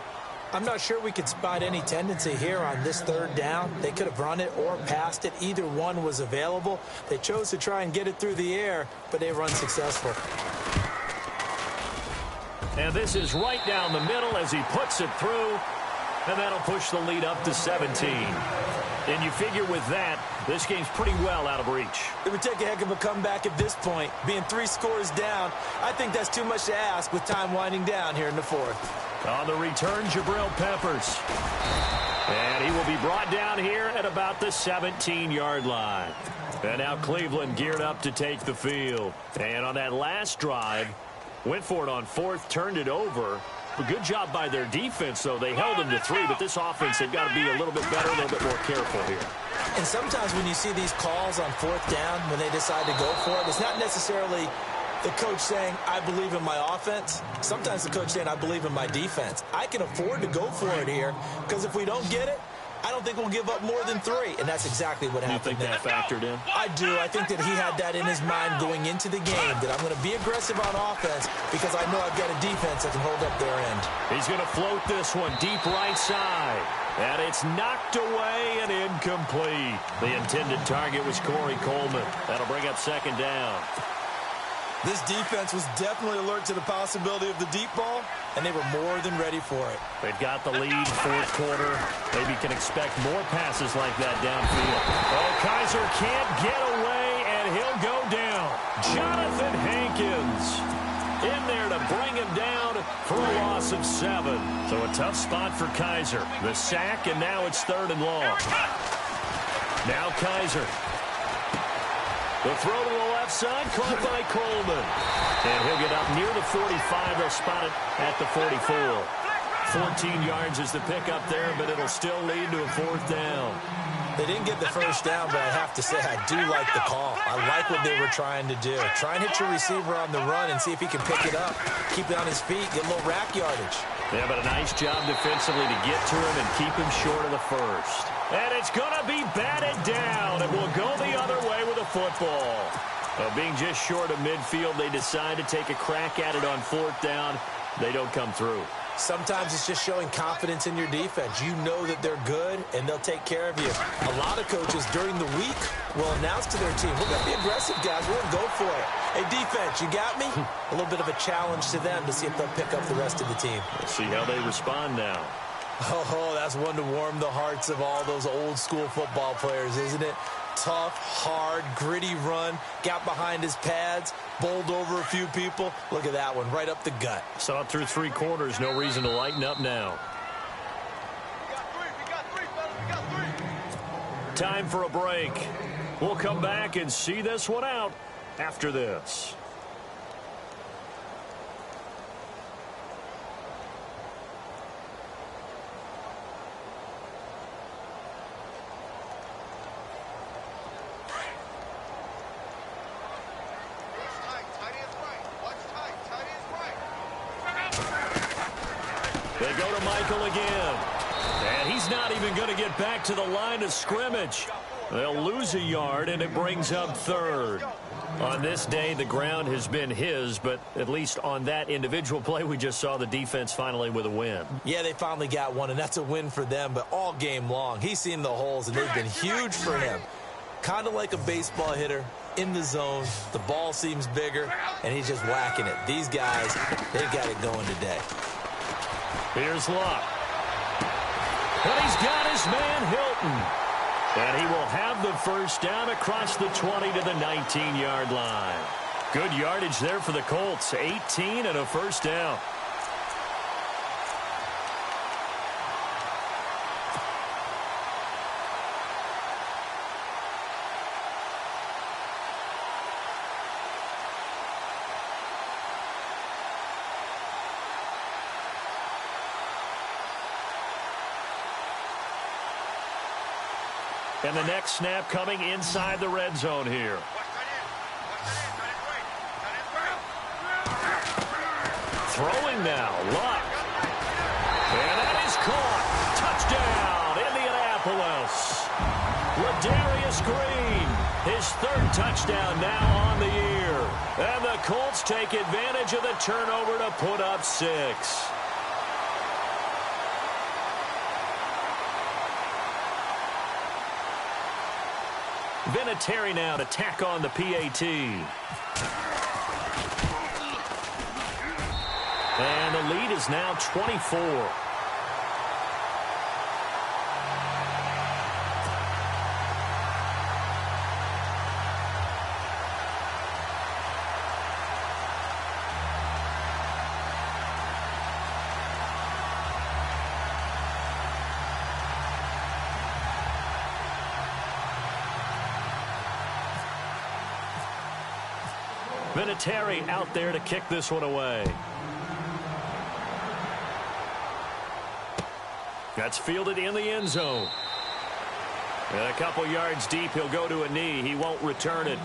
Speaker 4: I'm not sure we could spot any tendency here on this 3rd down. They could have run it or passed it. Either one was available. They chose to try and get it through the air, but they were unsuccessful.
Speaker 2: And this is right down the middle as he puts it through. And that'll push the lead up to 17. And you figure with that, this game's pretty well out of reach.
Speaker 4: It would take a heck of a comeback at this point. Being 3 scores down, I think that's too much to ask with time winding down here in the 4th.
Speaker 2: On the return, Jabril Peppers. And he will be brought down here at about the 17-yard line. And now Cleveland geared up to take the field. And on that last drive, went for it on 4th, turned it over. A good job by their defense, though. They held them to 3, but this offense, they've got to be a little bit better, a little bit more careful here.
Speaker 4: And sometimes when you see these calls on 4th down, when they decide to go for it, it's not necessarily the coach saying, I believe in my offense. Sometimes the coach saying, I believe in my defense. I can afford to go for it here, because if we don't get it, I don't think we'll give up more than 3, and that's exactly what happened.
Speaker 2: You think that factored in?
Speaker 4: I do. I think that he had that in his mind going into the game, that I'm going to be aggressive on offense because I know I've got a defense that can hold up their end.
Speaker 2: He's going to float this one deep right side, and it's knocked away and incomplete. The intended target was Corey Coleman. That'll bring up 2nd down.
Speaker 4: This defense was definitely alert to the possibility of the deep ball, and they were more than ready for it.
Speaker 2: They've got the lead, 4th quarter. Maybe can expect more passes like that downfield. Oh, Kaiser can't get away, and he'll go down. Jonathan Hankins in there to bring him down for a loss of 7. So a tough spot for Kaiser. The sack, and now it's 3rd and long. Now Kaiser. The throw to the left side, caught by Coleman. And he'll get up near the 45. They'll spot it at the 44. 14 yards is the pickup there, but it'll still lead to a 4th down.
Speaker 4: They didn't get the 1st down, but I have to say I do like the call. I like what they were trying to do. Try and hit your receiver on the run and see if he can pick it up, keep it on his feet, get a little rack yardage.
Speaker 2: Yeah, but a nice job defensively to get to him and keep him short of the 1st. And it's going to be batted down, and will go the other way with a football. Being just short of midfield, they decide to take a crack at it on 4th down. They don't come through.
Speaker 4: Sometimes it's just showing confidence in your defense. You know that they're good, and they'll take care of you. A lot of coaches during the week will announce to their team, we're going to be aggressive, guys. We're going to go for it. Hey, defense, you got me? A little bit of a challenge to them to see if they'll pick up the rest of the team.
Speaker 2: Let's see how they respond now.
Speaker 4: Oh, that's one to warm the hearts of all those old-school football players, isn't it? Tough, hard, gritty run, got behind his pads, bowled over a few people. Look at that one, right up the gut.
Speaker 2: Saw it through 3 quarters, no reason to lighten up now.
Speaker 3: We got three, fellas. We got three.
Speaker 2: Time for a break. We'll come back and see this one out after this. They go to Michael again. And he's not even going to get back to the line of scrimmage. They'll lose a yard, and it brings up 3rd. On this day, the ground has been his, but at least on that individual play, we just saw the defense finally with a win.
Speaker 4: Yeah, they finally got one, and that's a win for them, but all game long, he's seen the holes, and they've been huge for him. Kind of like a baseball hitter in the zone. The ball seems bigger, and he's just whacking it. These guys, they've got it going today.
Speaker 2: Here's Luck. And he's got his man Hilton. And he will have the first down across the 20 to the 19-yard line. Good yardage there for the Colts. 18 and a first down. And the next snap coming inside the red zone here. Throwing now, Luck. And that is caught. Touchdown, Indianapolis. Ladarius Green, his 3rd touchdown now on the year. And the Colts take advantage of the turnover to put up 6. Vinatieri now to tack on the PAT. And the lead is now 24. Vinatieri out there to kick this one away. That's fielded in the end zone. And a couple yards deep, he'll go to a knee. He won't return it.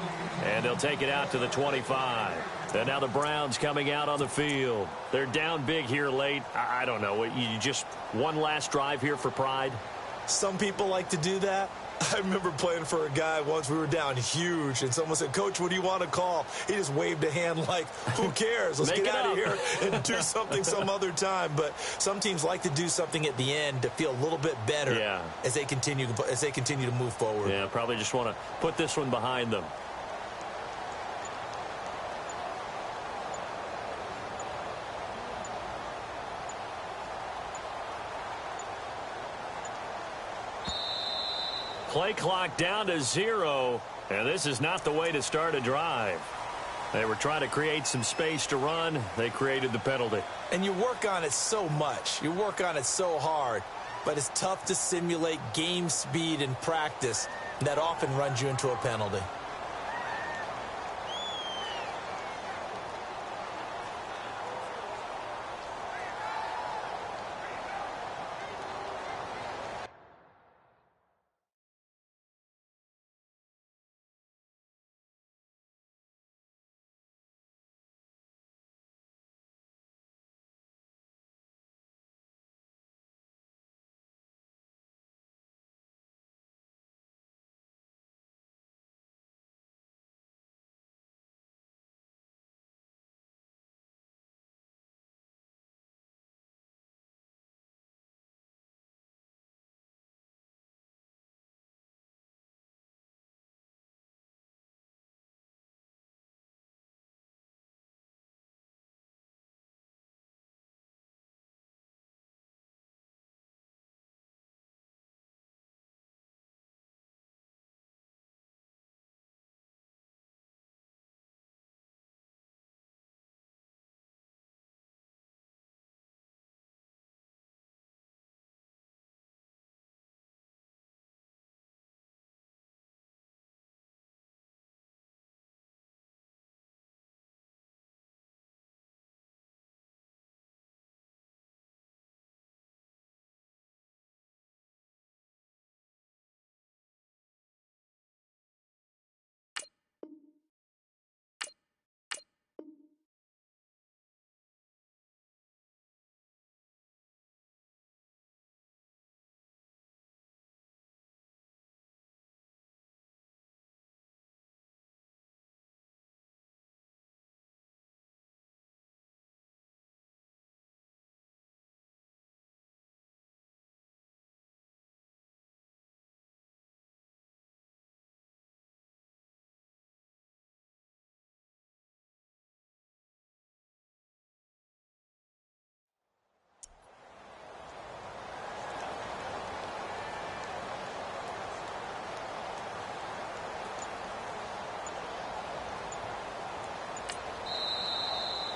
Speaker 2: And they'll take it out to the 25. And now the Browns coming out on the field. They're down big here late. I don't know. You just one last drive here for pride?
Speaker 4: Some people like to do that. I remember playing for a guy once. We were down huge, and someone said, "Coach, what do you want to call?" He just waved a hand like, who cares? Let's get out of here and do something some other time. But some teams like to do something at the end to feel a little bit better as they continue to move forward.
Speaker 2: Yeah, probably just want to put this one behind them. Play clock down to 0, and this is not the way to start a drive. They were trying to create some space to run. They created the penalty.
Speaker 4: And you work on it so much. You work on it so hard. But it's tough to simulate game speed in practice. That often runs you into a penalty.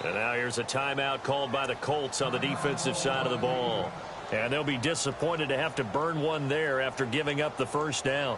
Speaker 2: And now here's a timeout called by the Colts on the defensive side of the ball. And they'll be disappointed to have to burn one there after giving up the first down.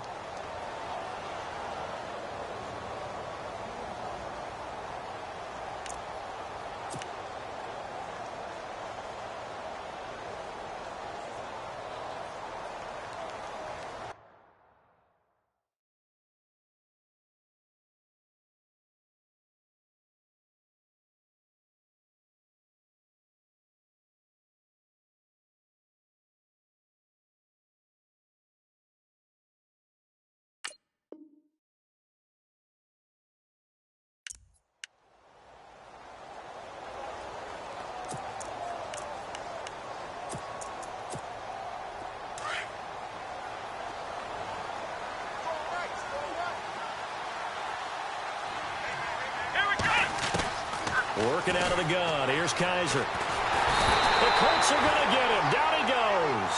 Speaker 2: Working out of the gun. Here's Kaiser. The Colts are going to get him. Down he goes.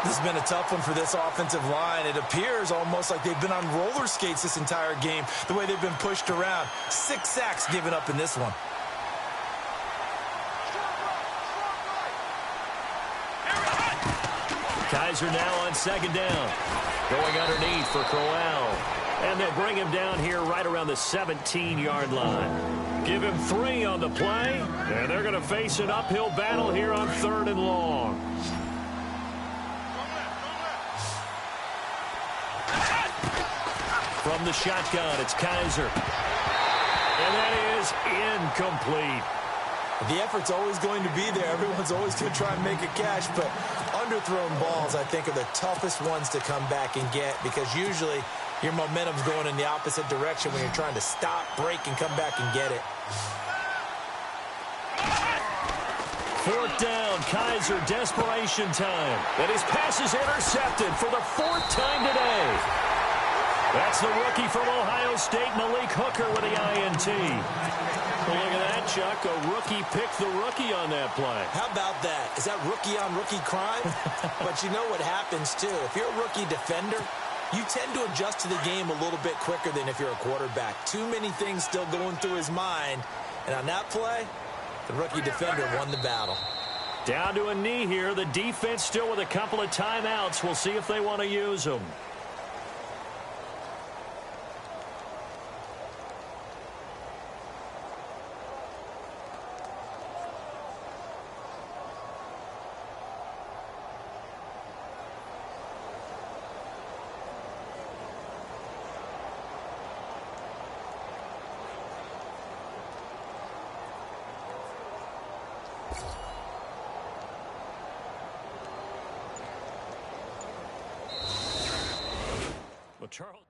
Speaker 4: This has been a tough one for this offensive line. It appears almost like they've been on roller skates this entire game, the way they've been pushed around. 6 sacks given up in this one.
Speaker 2: Kaiser now on second down. Going underneath for Crowell. And they'll bring him down here right around the 17-yard line. Give him 3 on the play, and they're going to face an uphill battle here on 3rd and long. From the shotgun, it's Kaiser. And that is incomplete.
Speaker 4: The effort's always going to be there. Everyone's always going to try and make a catch, but underthrown balls, I think, are the toughest ones to come back and get because usually your momentum's going in the opposite direction when you're trying to stop, break, and come back and get it.
Speaker 2: 4th down, Kaiser, desperation time. And his pass is intercepted for the 4th time today. That's the rookie from Ohio State, Malik Hooker, with the INT. Well, look at that, Chuck. A rookie picked the rookie on that play.
Speaker 4: How about that? Is that rookie-on-rookie crime? But you know what happens, too. If you're a rookie defender, you tend to adjust to the game a little bit quicker than if you're a quarterback. Too many things still going through his mind. And on that play, the rookie defender won the battle.
Speaker 2: Down to a knee here. The defense still with a couple of timeouts. We'll see if they want to use them. Charles.